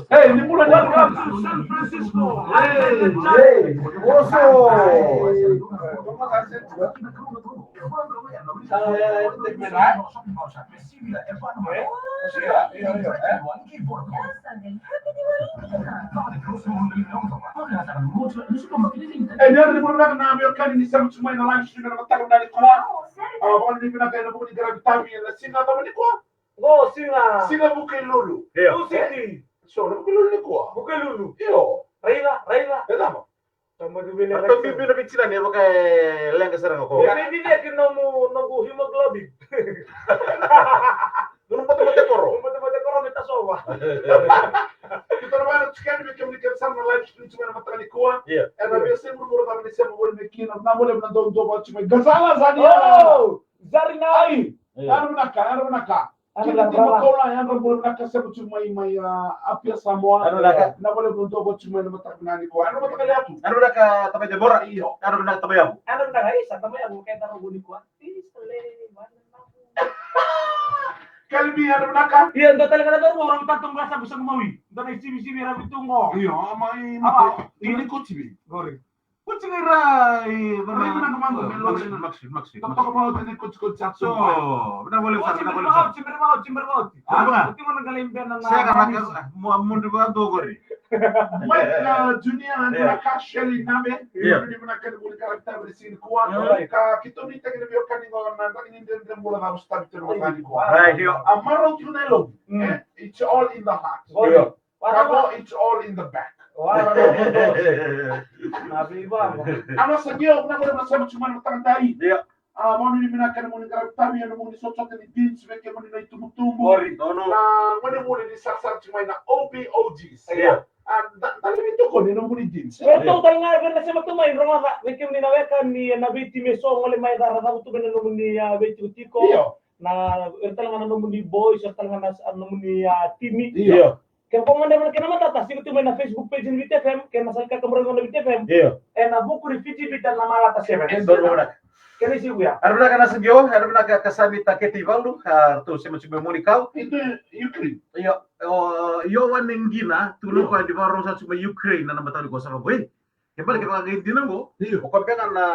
Hey, ni mula Welcome to San Francisco. Oso. Nyari di mula na ambil kan ini sama cuma yang lain sudah matang dari kuat. Bawang ini pernah kaya bukan digerak tabi yang singa tahu ni kuat. Oh, singa. Singa bukan lulu. City. So, bukan lulu ni kuat. Bukan lulu. Iyo. Raila. Kenapa? Sama dibina. Atau bibi na bicara ni pakai leng keserang aku. Ini dia kena nunggu hemoglobin. Nung mata koro. Mata-mata korang minta soba. Kita naman sekian bikin sama live stream cuma mata ni kuat. Iya. biasa murmur kami siapa boleh bikin, na boleh menonton doa cuma gasala zani. Oh, Zarinai. Ano naka. Kita di makola yang boleh naka siapa cuma mai apia Samoa. Ano naka? Na boleh menonton doa cuma mata nani kuat. Ano mata kaliatu? Ano na ka tabay jabora? Iyo. Ano na tabay ako? Ano na guys, sa tamay ang kaya taro guni ko. Kalbi ano naka? Iya, ndo talaga na daw orang tatong basa gusto gumawi. Ndo na simi-simi ra bitungo. Iyo, mai Apa? ini kucibi. Gori. Kucing rai, Ini mana kemana? maksud. Tapi kalau ini kucing So, benar boleh Oh, besar, benar boleh besar. cimber maut. Apa? Itu mana galimpian nang. Saya kan mundur gua tuh gori. Mike Junior naka Shelly name. Iya. Ini mana kan boleh karakter bersih kuat. Ka kita ni tak kena biarkan ni orang nanti ini dia boleh harus tahu terus kuat. Right, yo. Amaro tunelo. It's all in the heart. Gori. Kago, it's all in the back. Wala Nabi ba? Ano sa iyo, na wala masama cuma matang dari. Iya. Mau ni minakan mo ni karakter yan mo ni sosok ni beans weke mo ni tumutumbo. Gori. No. Na mo ni sasar cuma na OBOGs. Iya. Dali ito ko ni mo ni jeans. Betul tal nga ben sa matumay ronga ka. Wikim ni nawekan ni nabiti me so ngole may dara ka tu ben no ni beti tiko. Iyo. Na ertal nga no ni boys ertal nga no ni timi. Iyo. Kaya kung nga naman kinamatatas, siguro may na Facebook page ni BTFM, kaya nasal ka kamurang ng BTFM, Iya. na buku refugee bitan na malatas siya. Dor mo na. Kaya ni siya. Ano na ka nasa Gyo? Ano na ka kasami ta ketivaldo? To si mo Monica. Ito Ukraine. Yo waning gina tulong ko di ba sa Ukraine na namatay ko sa boy. Kaya kita ngayon din mo. Iyo. O kaya na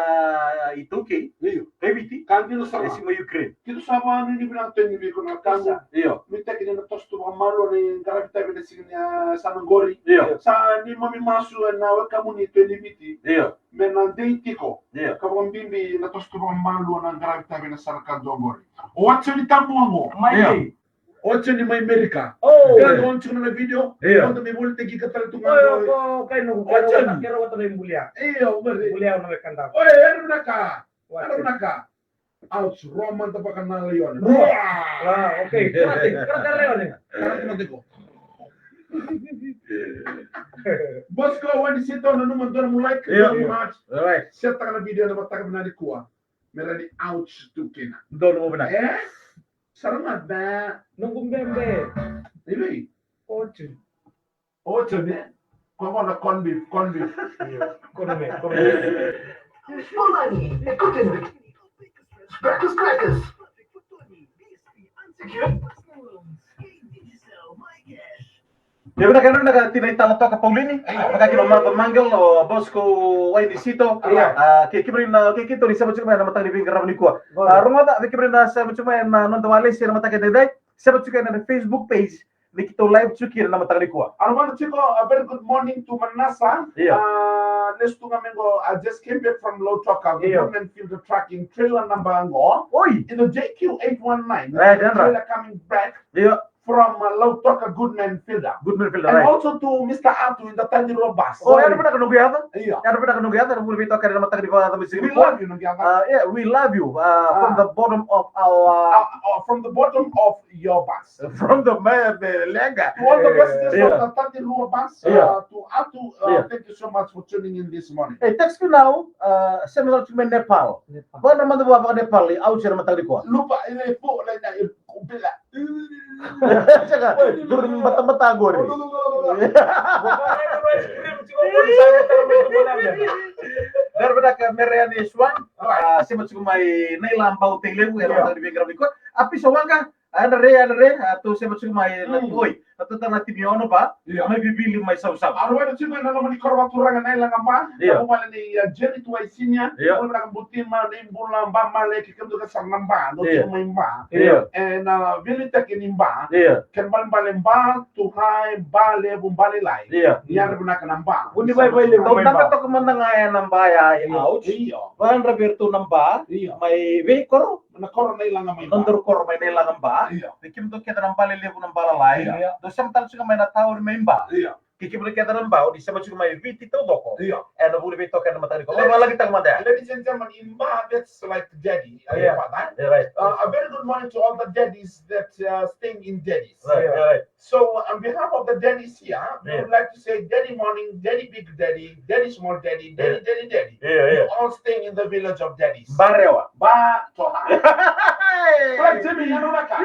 ito kay. Iyo. KBT. Kandilo sa Si mo Ukraine. Kito sa mga ni binatay ni Biko na kanya. Iyo. Mita kini na tosto mga malo ni karakter ni sinya sa Nangori. Iyo. Sa ni mami masu na waka mo ni Tenibiti. Iyo. Men date ko. Iyo. Kabang bimbi na tosto mga malo ng karakter ni sa Kandongori. O what's ni tamu mo? May What's ni may Amerika? Oh. Kaya doon siya na video. Iyo. Kung may multi kita tunga. Oyo, kayo no, Ocho. kero wato na yung bulya. Iyo, umari. Bulya na may kanda. Oy, ano na ka? Ano na ka? Ouch, Roman tapakan na leon. Okay. Kaya leon eh. Karate ko. Boss ko, when you sit down, ano man doon mo like, Yeah. very much. Alright. Set ka na video na batak na ni kuha. Meron ni ouch to kina. Dor mo na. Salamat na. Nung gumbembe. Ibi. Ocho. Ocho ne. Como na corn beef. Konome. Smolani, écoutez-nous. Crackers. Di ba na ka tinay-tala to ka Paulini? Maka manggil o boss ko why di sito. Kikibrin na kikito ni sa mga na matang ni Vingar ni ko. Rumata kikibrin na sa mga na non tawali siya na matang kay sa mga na Facebook page ni kito live chukir na matang ni ko. Ano man chiko, a very good morning to Manasa. Yeah. Next to Ngamengo, I just came back from Low Toka, Yeah. government field tracking trailer number ngo. Oy. In the JQ819, Right, the right. trailer coming back Iya, from Low Toka Goodman Fielder. good man feel And right. also to Mr. Atu in the Tanjiro bus. Oh, ano ba na kanugiyata? Yeah. Ano ba na kanugiyata? Ano mo bito ka na matang ni ko ta bisig We ko. love you, Nogyaga. Yeah, we love you from the bottom of our From the bottom of your bus. from the lenga. To all the passengers Yeah. of the Tanjiro bus, Yeah. to Atu, Yeah. thank you so much for tuning in this morning. Hey, text me now. Similar to Nepal. Ba naman daw ba Nepal? Out siya matang ni ko. Lupa, ini po, like na, kumpila. Saka, durun mata-mata gori. Daripada ka merian ni Swan, si macam may nailampaw tinglew era matang ni Vingar ni ko. Api sawang ka Andre, tu sebut mai natoi. Atu tana timiono ba? Iya. Mai bibili mai sausau. Arwada cuma na naman korba turanga na ilang amba. Iya. Ako pala ni Jerry tuwa isinya. Iya. Ako na buti ma na imbula mba male kikam do kasar namba. Do Iya. cuma imba. Iya. And vilita kinimba. Iya. Kan bale mba tuhai bale bumbale lai. Iya. Yan na ka namba. Undi bay le Tau dapat to kemana ngaya namba ya out. Iyo. Wan Roberto namba. Iyo. Mai vekor Na koro na ilang amay ba. nondur kor mai nela namba. Iyo. Bikim to kita namba lebu namba lai. Iya. Do samtal suka mai na taur mai mba. Iyo. Kiki boleh kita namba di sama suka mai viti to doko. Iyo. Eno boleh beto kan mata ko. Wala kita manda. Ladies and gentlemen, imba that's like daddy. Yeah. Yeah. Right. A very good morning to all the daddies that staying in daddies. Right. So, on behalf of the daddies here, we Yeah. would like to say daddy morning, daddy big daddy, daddy small daddy, daddy, daddy, daddy. Yeah. You all staying in the village of daddies. Barewa. Ba toha. Like Jimmy, you know that guy.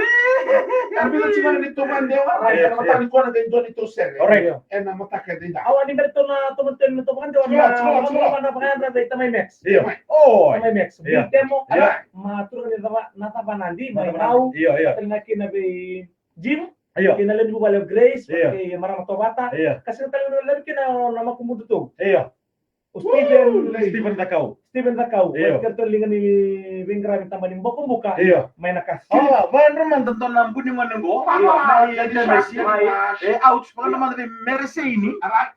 And we don't need to man there, right? Yeah, And I'm telling you, they don't need to sell it. Alright. And I'm attacking the Awan ni berito na tumuntin mo to kan do Semua, semua. na pangan ra data may max. Iya. Oh. May max. Iya. Demo Iya. maturo ni nata nandi may now. Iya. Tengah kina be gym. Iya. Kina len buka le grace. Iya. Kaya marang to bata. Iya. Kasi talo len kina nama kumudo to. Iya. Steven Takau. Steven Takau. Iya. Kerto lingan ni Wingra minta maning boko buka. Iya. May nakas. Oh, ban roman tonton nambu ni mana go? Ouch, pag naman rin merese ini. Alright?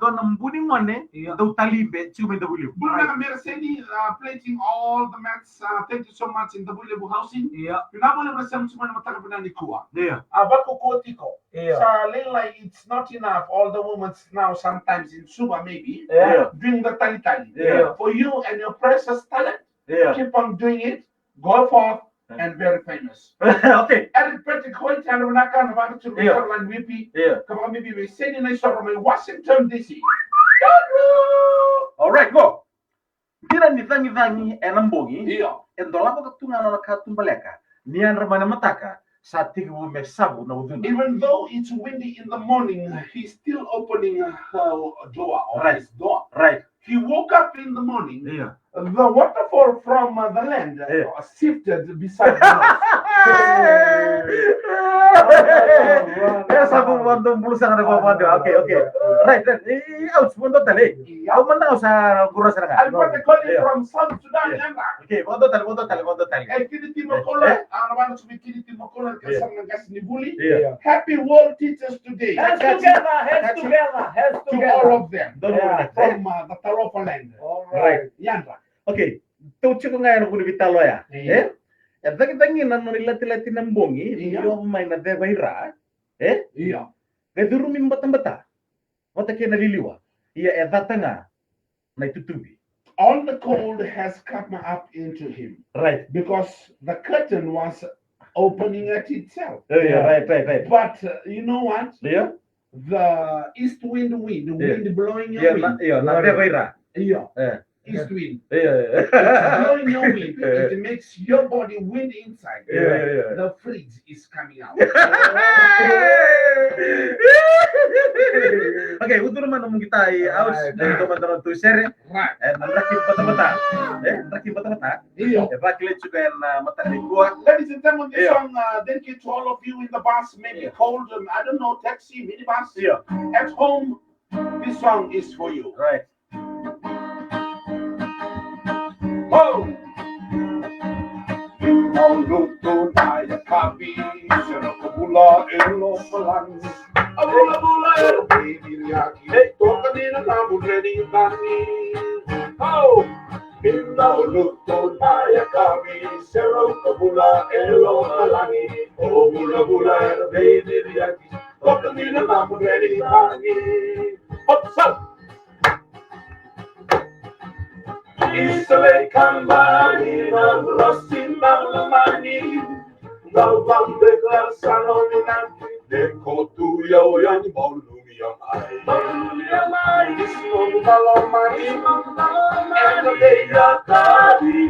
Don nambu ni mana? Do talibe, cuma da bulu. Bruno Mercedes plating all the mats. Thank you so much in the Bulebu housing. Iya. Pinabole bersama semua nama tak benar di kuah. Iya. Abako kotiko. Iya. Sa Lila, it's not enough. All the women now sometimes in Suba maybe Iya. doing the tali tali. Yeah. For you and your precious talent, Iya. keep on doing it. Go forth and very famous. Oke. Eric Patrick Hoyt and Runaka Navaka to Yeah. Caroline WP. Iya. Come on, maybe we say in Washington DC. Alright, go. Kira nitangi enambongi. Yeah. Endola ko katungan na katumbaleka. Niyan ramana mataka. Sa tigu mesabu na udun. Even though it's windy in the morning, he's still opening her door or Right. his door. Right. He woke up in the morning. Iya. The waterfall from the land Yeah. sifted beside the house. Ya sabu bandung pulsa na ko pande. Okay. Right. Ouch mundo tali. Au manda usa gura seranga. I'm going to call you Yeah. from South Sudan, Yeah. Yanga. Okay, mundo tali. Hey, Kiniti Mokola, I want to be Kiniti Mokola, Yeah. Kasanga Gasnibuli. Iya. Happy World Teachers Today. Hands That's together, hands That's it. together, hands to together. all of them. Don't Yeah. From the Tarofa land. Right. Yanga. Okay. Tu chuko ngayon ko bitalo ya. Yeah. Tangi na no lati nambongi, Yeah. yo may na de baira. Yeah. Gaduru min batambata. Mata ke naliliwa. Iya edatanga na itutubi. All the cold has come up into him Right. because the curtain was opening at itself. Yeah, right. But you know what? Yeah. The east wind, the Yeah. wind blowing your Iya, wind. na de baira. Yeah. Yeah. East wind. Iya. It's blowing your wind. It makes your body wind inside. Yeah. The freeze is coming out. Okay, utur naman mong kita aus dito man daron tu sere. Right. Nakip bata-bata. Nakip bata-bata. Yeah. Bakile juga na mata ni kuha. Ladies and gentlemen, this Yeah. song dedicated to all of you in the bus, maybe cold, I don't know, taxi, minibus. Iya. At home, this song is for you. Right. Oh! Mauluto tayo kapi, sinakabula elo malang. Abula-bula elo baby yaki, ito kanina na ready tani. Oh! Mauluto tayo kapi, sinakabula elo malang. Oh, bula-bula elo baby yaki, ito kanina na ready tani. What's up? Isole kambani na rosti malamani Dalvan deklar saloni nanti Deko tuya oyani maulumi yamai Maulumi yamai Ismong malamani Eka deya kadi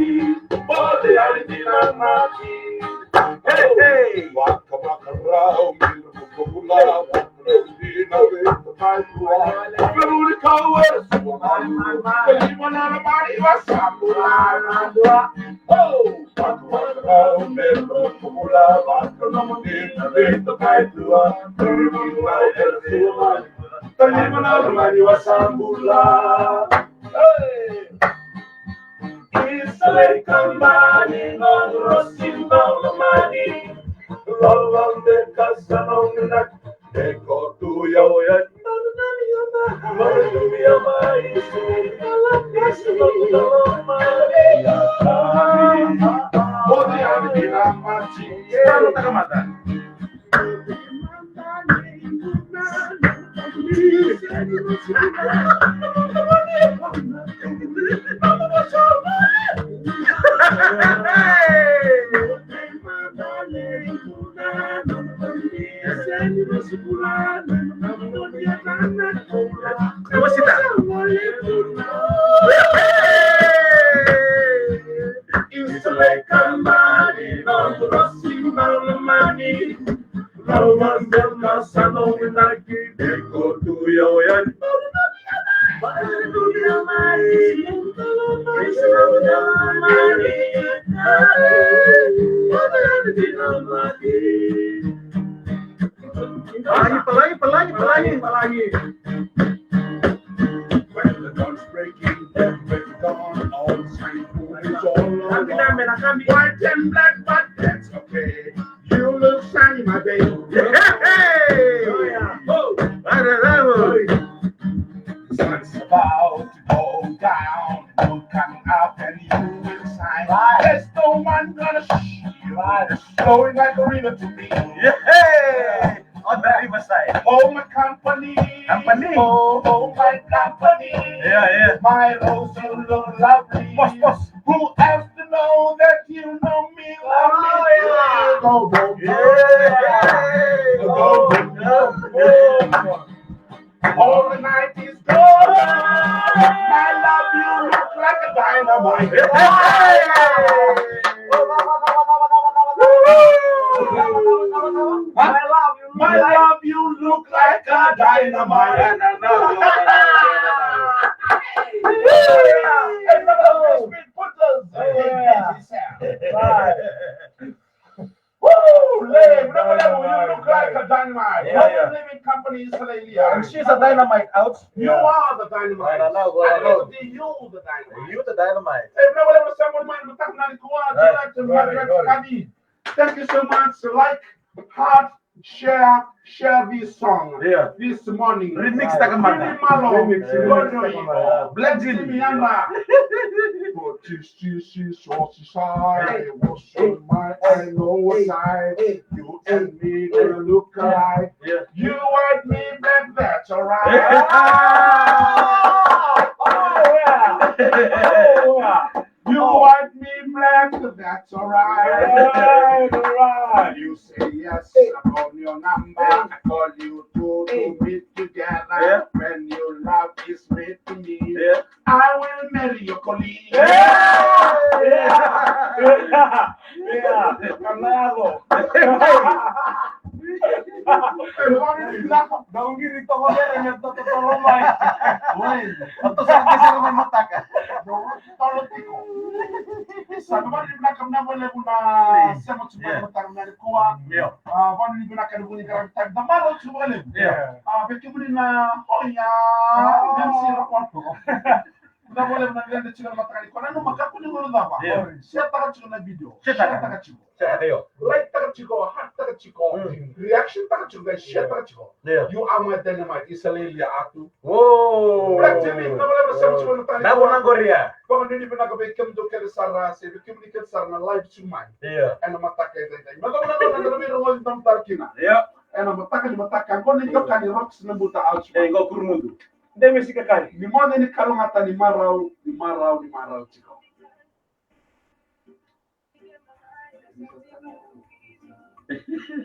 Bode ali dinamati Hey hey Waka waka rao Milu kukula Dina veta mai tua Peruli kawe Suwa Bali manana bari wasamula Oh Waka waka Israel kembali nongrosimau lemani lawan dekat sanong nak deko tu yo ya Maria mai dalam Israel lemani Odi ada di nama Selalu tak mata Pelangi. When the dawn's breaking, every dawn, all shine it's all white and black, but that's okay. You look shiny, my baby. The sun's about to go down, moon coming up, and you will shine. There's no one gonna flowing like a river to me. On the riverside. Oh, my company. Oh, my company. Yeah. My rose, you look lovely. Boss. Who else to know that you know me lovely? Go. All the night is gone. My love, you look like a dynamite. My love, you look like a dynamite. Woo! You look like a dynamite. Yeah. Living company is Hallelujah. And she's a dynamite out. You are the dynamite. I know. You the dynamite. You the dynamite. Thank you so much. Like, heart, share this song. Yeah. This morning. Remix takamana. Black Jimmy Yanda. But she saw she side. It was on my I know side. You and me gonna look alike. Yeah. You and me back, that's alright. You want me black, that's alright. You say yes, I'm on your number. I call you to meet together. Yeah. When your love is made to me, Yeah. I will marry your colleague. Daun gini to ko meron yung totoo may. Atau sa may mata ka. Sabi ba rin na wala mo na sa mo Yeah. matang na kuha. Yeah. Ba rin na kan buni kan tag da maro su wala. Yeah. Perché buni na oya. Nem si rapporto. Da wala na ganda ci na matang ko na no makapuni mo na ba. Yeah. Siya ta ci na video. Siya ta ci. Sa kayo. Like ta ci ko, hat ta ci ko. Reaction ta ci ko, siya ta ci ko. Yeah. You are my dynamite. Isalelia atu. Wow. Black Jimmy na wala sa mo na tali. Nabo nang Korea. Como nini pinagabe kem do kere sarra se bikim ni ket sarna live sumai. Yeah. Ena mataka ida. Mago na biro wal tam tarkina. Yeah. Ena mataka ko ni joka ni rocks na buta alsu. Go kurmundo. Demi si kakali. Ni mo ni kalungata ni marau chiko.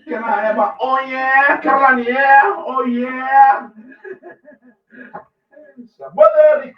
Kena eba oh yeah, Karani yeah, oh yeah. Boderik